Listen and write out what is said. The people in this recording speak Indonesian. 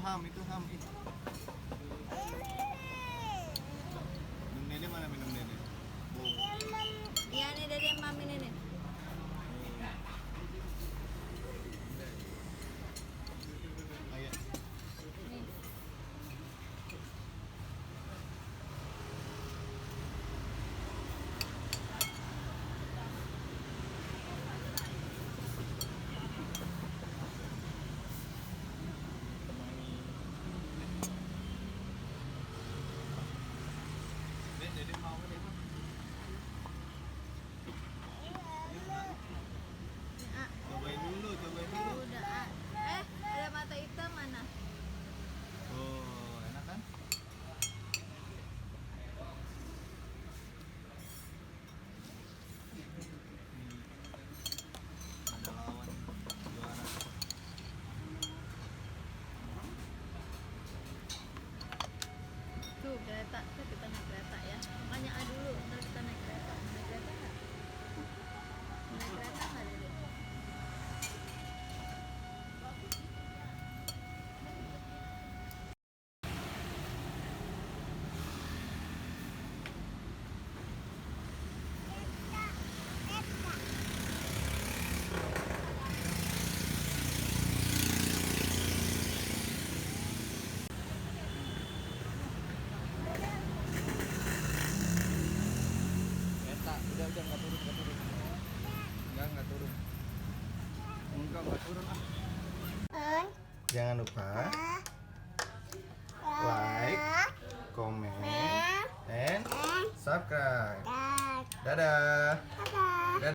itu ham. Minum nenek mana minum nenek? Iya nih dari mami nih. Ayo. Nih. Dede mau deh. Nih, A. Cobain dulu. Udah, A. Ada mata hitam mana? Oh, enak kan? Ada lawan juara. Tuh kereta, kita naik kereta ya. Makanya A dulu, ntar kita naik kereta. Naik kereta nggak? Naik kereta nggak Dede? Kereta, udah nggak turun. Nggak turun. Nggak turun ah. Jangan lupa like, comment, and subscribe. Dadah.